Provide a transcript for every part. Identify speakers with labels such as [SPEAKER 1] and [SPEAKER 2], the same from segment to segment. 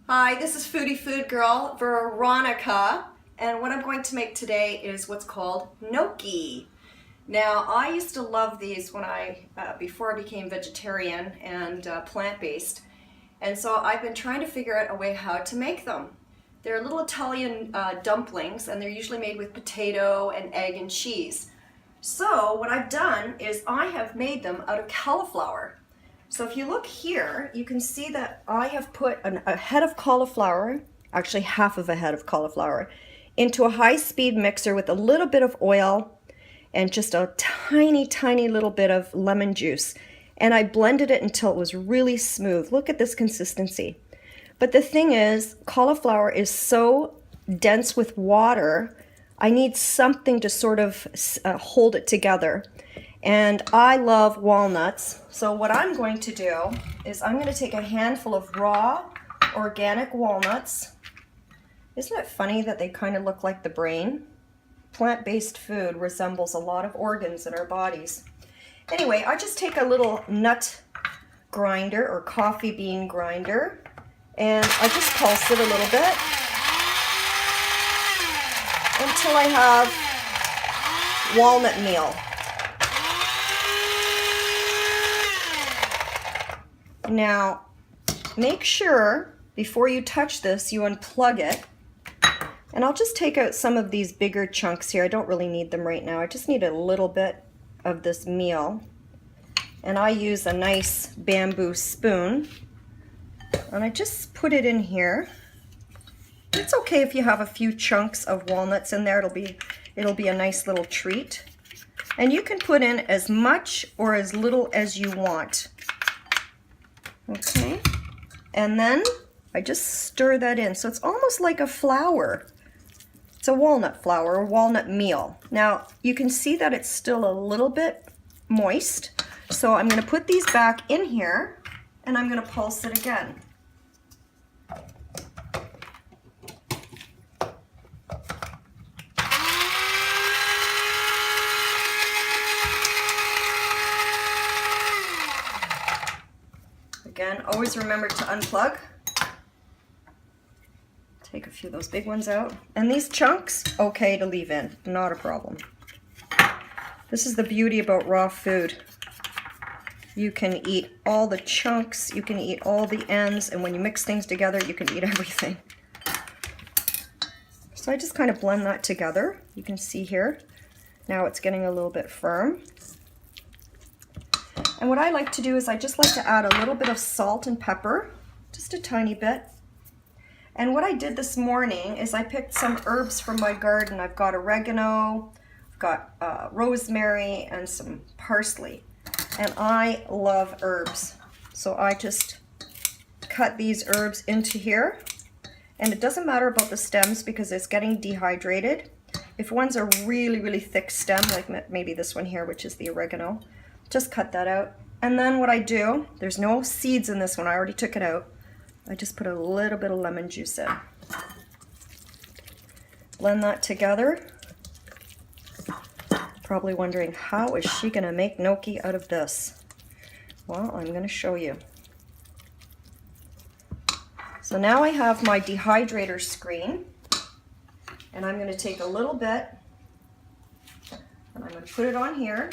[SPEAKER 1] Hi, this is Foodie Food Girl Veronica, and what I'm going to make today is what's called gnocchi. Now, I used to love these when before I became vegetarian and plant-based, and so I've been trying to figure out a way how to make them. They're little Italian dumplings, and they're usually made with potato and egg and cheese. So what I've done is I have made them out of cauliflower. So if you look here, you can see that I have put a head of cauliflower, actually half of a head of cauliflower, into a high-speed mixer with a little bit of oil and just a tiny, tiny little bit of lemon juice. And I blended it until it was really smooth. Look at this consistency. But the thing is, cauliflower is so dense with water, I need something to sort of hold it together. And I love walnuts, so what I'm going to do is I'm going to take a handful of raw organic walnuts. Isn't it funny that they kind of look like the brain? Plant-based food resembles a lot of organs in our bodies. Anyway, I just take a little nut grinder or coffee bean grinder, and I just pulse it a little bit until I have walnut meal. Now, make sure before you touch this, you unplug it. And I'll just take out some of these bigger chunks here. I don't really need them right now. I just need a little bit of this meal. And I use a nice bamboo spoon. And I just put it in here. It's okay if you have a few chunks of walnuts in there. It'll be a nice little treat. And you can put in as much or as little as you want. Okay, and then I just stir that in. So it's almost like a flour. It's a walnut flour or walnut meal. Now, you can see that it's still a little bit moist. So I'm going to put these back in here and I'm going to pulse it again. Again, always remember to unplug. Take a few of those big ones out. And these chunks, okay to leave in, not a problem. This is the beauty about raw food. You can eat all the chunks, you can eat all the ends, and when you mix things together, you can eat everything. So I just kind of blend that together. You can see here, now it's getting a little bit firm. And what I like to do is I just like to add a little bit of salt and pepper, just a tiny bit. And what I did this morning is I picked some herbs from my garden. I've got oregano, I've got rosemary, and some parsley. And I love herbs. So I just cut these herbs into here. And it doesn't matter about the stems because it's getting dehydrated. If one's a really, really thick stem, like maybe this one here, which is the oregano, just cut that out. And then what I do, there's no seeds in this one, I already took it out. I just put a little bit of lemon juice in. Blend that together. Probably wondering, how is she gonna make gnocchi out of this? Well, I'm gonna show you. So now I have my dehydrator screen, and I'm gonna take a little bit, and I'm gonna put it on here.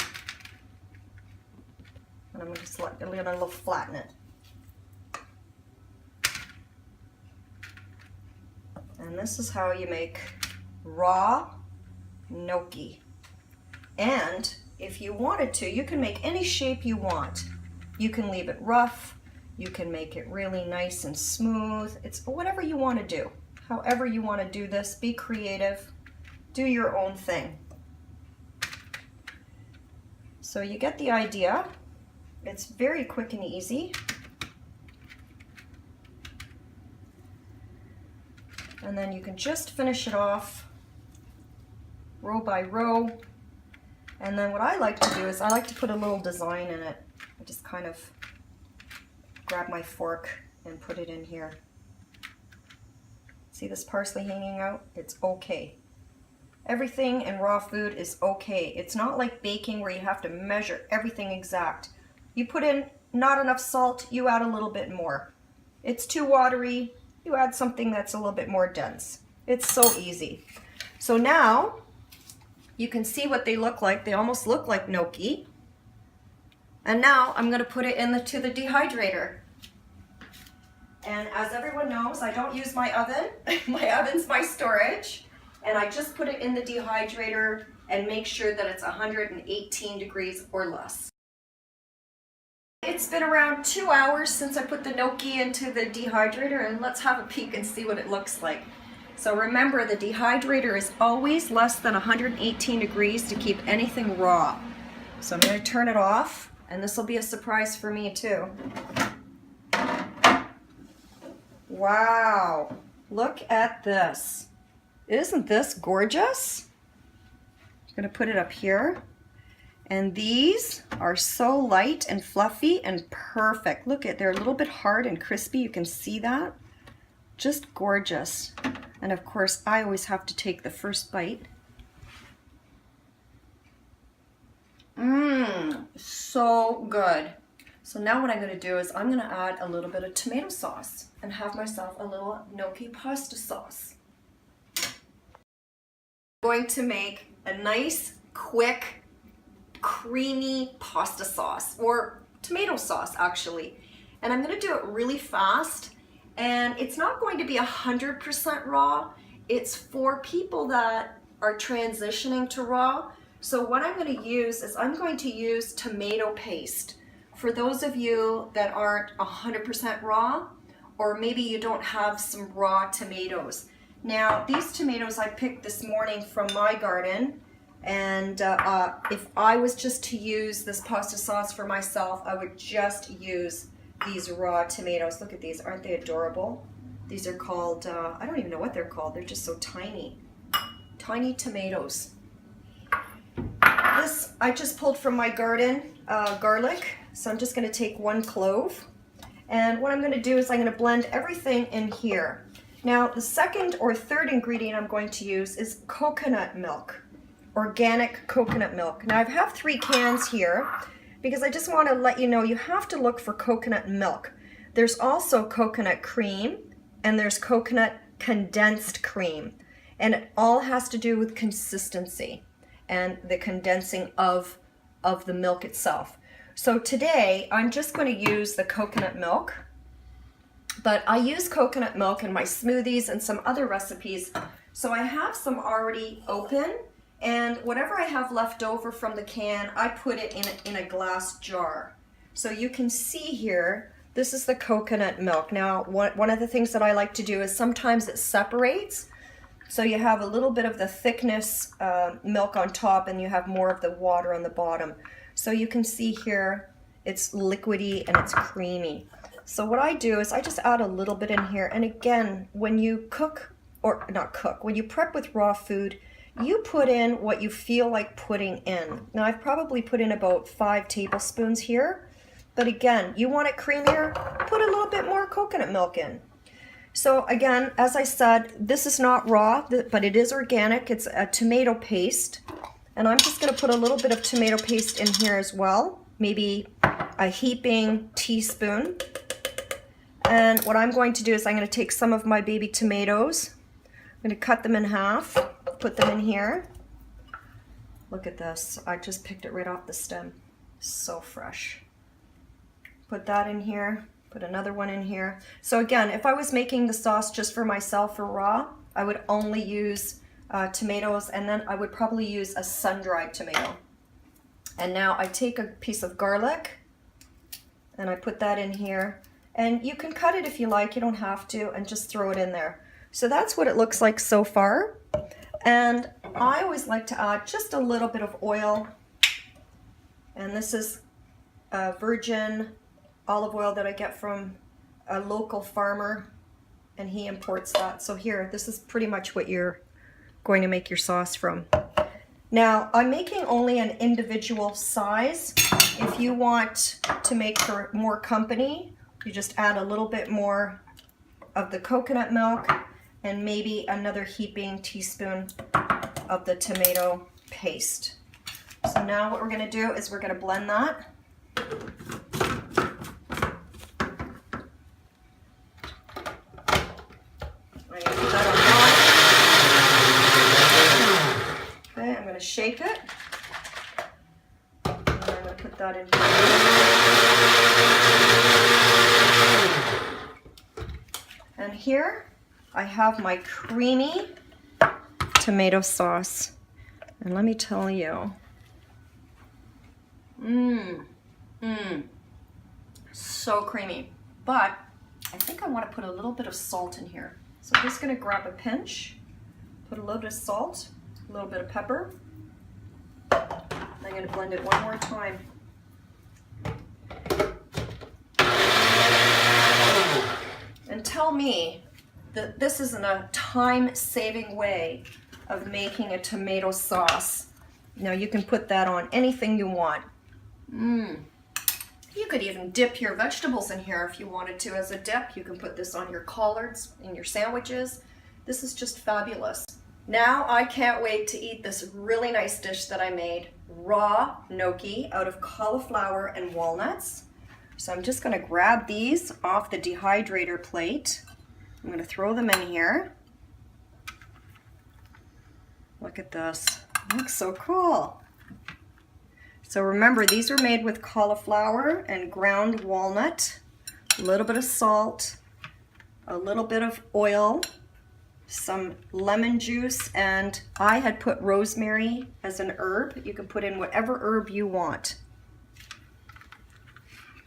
[SPEAKER 1] And I'm just gonna flatten it. And this is how you make raw gnocchi. And if you wanted to, you can make any shape you want. You can leave it rough, you can make it really nice and smooth. It's whatever you want to do. However you want to do this, be creative, do your own thing. So you get the idea. It's very quick and easy. And then you can just finish it off row by row. And then what I like to do is I like to put a little design in it. I just kind of grab my fork and put it in here. See this parsley hanging out? It's okay. Everything in raw food is okay. It's not like baking where you have to measure everything exact. You put in not enough salt, you add a little bit more. It's too watery, you add something that's a little bit more dense. It's so easy. So now you can see what they look like. They almost look like gnocchi. And now I'm going to put it into the dehydrator. And as everyone knows, I don't use my oven. My oven's my storage. And I just put it in the dehydrator and make sure that it's 118 degrees or less. It's been around 2 hours since I put the gnocchi into the dehydrator, and let's have a peek and see what it looks like. So remember, the dehydrator is always less than 118 degrees to keep anything raw. So I'm going to turn it off, and this will be a surprise for me too. Wow, look at this. Isn't this gorgeous? I'm going to put it up here. And these are so light and fluffy and perfect. Look at, they're a little bit hard and crispy. You can see that. Just gorgeous. And of course, I always have to take the first bite. Mmm, so good. So now what I'm going to do is I'm going to add a little bit of tomato sauce and have myself a little gnocchi pasta sauce. I'm going to make a nice, quick, creamy pasta sauce, or tomato sauce actually. And I'm going to do it really fast, and it's not going to be 100% raw. It's for people that are transitioning to raw. So what I'm going to use is I'm going to use tomato paste. For those of you that aren't 100% raw, or maybe you don't have some raw tomatoes. Now these tomatoes I picked this morning from my garden. And if I was just to use this pasta sauce for myself, I would just use these raw tomatoes. Look at these, aren't they adorable? These are called, I don't even know what they're called. They're just so tiny. Tiny tomatoes. This I just pulled from my garden, garlic. So I'm just going to take 1 clove. And what I'm going to do is I'm going to blend everything in here. Now the second or third ingredient I'm going to use is coconut milk. Organic coconut milk. Now I have 3 cans here because I just want to let you know you have to look for coconut milk. There's also coconut cream and there's coconut condensed cream, and it all has to do with consistency and the condensing of the milk itself. So today I'm just going to use the coconut milk, but I use coconut milk in my smoothies and some other recipes. So I have some already open. And whatever I have left over from the can, I put it in a glass jar. So you can see here, this is the coconut milk. Now, one of the things that I like to do is sometimes it separates. So you have a little bit of the thickness milk on top, and you have more of the water on the bottom. So you can see here, it's liquidy and it's creamy. So what I do is I just add a little bit in here. And again, when you cook, or not cook, when you prep with raw food, you put in what you feel like putting in. Now I've probably put in about 5 tablespoons here, but again, you want it creamier, put a little bit more coconut milk in. So again, as I said, this is not raw, but it is organic. It's a tomato paste, and I'm just going to put a little bit of tomato paste in here as well, maybe a heaping teaspoon. And what I'm going to do is I'm going to take some of my baby tomatoes, I'm going to cut them in half, put them in here. Look at this. I just picked it right off the stem. So fresh. Put that in here. Put another one in here. So again, if I was making the sauce just for myself for raw, I would only use tomatoes, and then I would probably use a sun-dried tomato. And now I take a piece of garlic and I put that in here. And you can cut it if you like, you don't have to, and just throw it in there. So that's what it looks like so far. And I always like to add just a little bit of oil. And this is virgin olive oil that I get from a local farmer, and he imports that. So here, this is pretty much what you're going to make your sauce from. Now, I'm making only an individual size. If you want to make for more company, you just add a little bit more of the coconut milk and maybe another heaping teaspoon of the tomato paste. So now what we're going to do is we're going to blend that. that in here. And here I have my creamy tomato sauce. And let me tell you, so creamy. But I think I want to put a little bit of salt in here. So I'm just going to grab a pinch, put a little bit of salt, a little bit of pepper. I'm going to blend it one more time. And tell me that this isn't a time-saving way of making a tomato sauce. Now you can put that on anything you want. You could even dip your vegetables in here if you wanted to as a dip. You can put this on your collards, in your sandwiches. This is just fabulous. Now I can't wait to eat this really nice dish that I made, raw gnocchi out of cauliflower and walnuts. So I'm just going to grab these off the dehydrator plate. I'm going to throw them in here. Look at this. It looks so cool. So remember, these are made with cauliflower and ground walnut, a little bit of salt, a little bit of oil, some lemon juice, and I had put rosemary as an herb. You can put in whatever herb you want.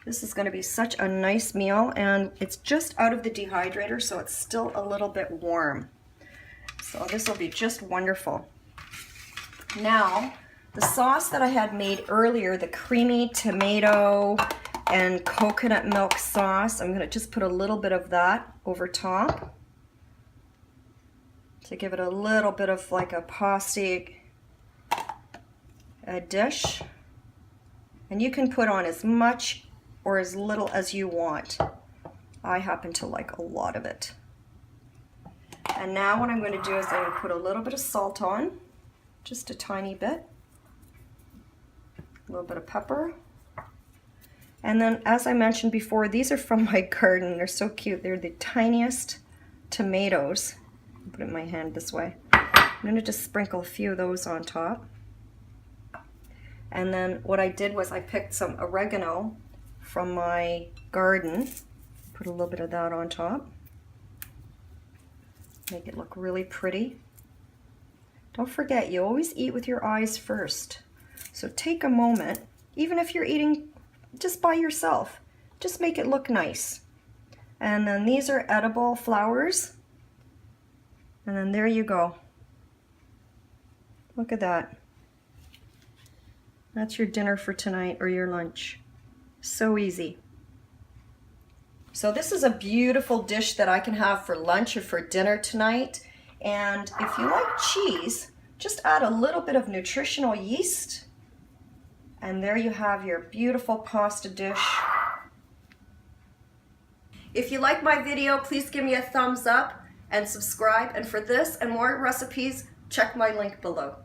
[SPEAKER 1] This is going to be such a nice meal, and it's just out of the dehydrator, so it's still a little bit warm. So this will be just wonderful. Now, the sauce that I had made earlier, the creamy tomato and coconut milk sauce, I'm going to just put a little bit of that over top to give it a little bit of like a pasta dish. And you can put on as much or as little as you want. I happen to like a lot of it. And now what I'm going to do is I'm going to put a little bit of salt on, just a tiny bit. A little bit of pepper. And then, as I mentioned before, these are from my garden. They're so cute. They're the tiniest tomatoes. I'll put it in my hand this way. I'm going to just sprinkle a few of those on top. And then what I did was I picked some oregano from my garden. Put a little bit of that on top. Make it look really pretty. Don't forget, you always eat with your eyes first. So take a moment, even if you're eating just by yourself, just make it look nice. And then these are edible flowers. And then there you go. Look at that. That's your dinner for tonight or your lunch. So easy. So this is a beautiful dish that I can have for lunch or for dinner tonight. And if you like cheese, just add a little bit of nutritional yeast. And there you have your beautiful pasta dish. If you like my video, please give me a thumbs up and subscribe. And for this and more recipes, check my link below.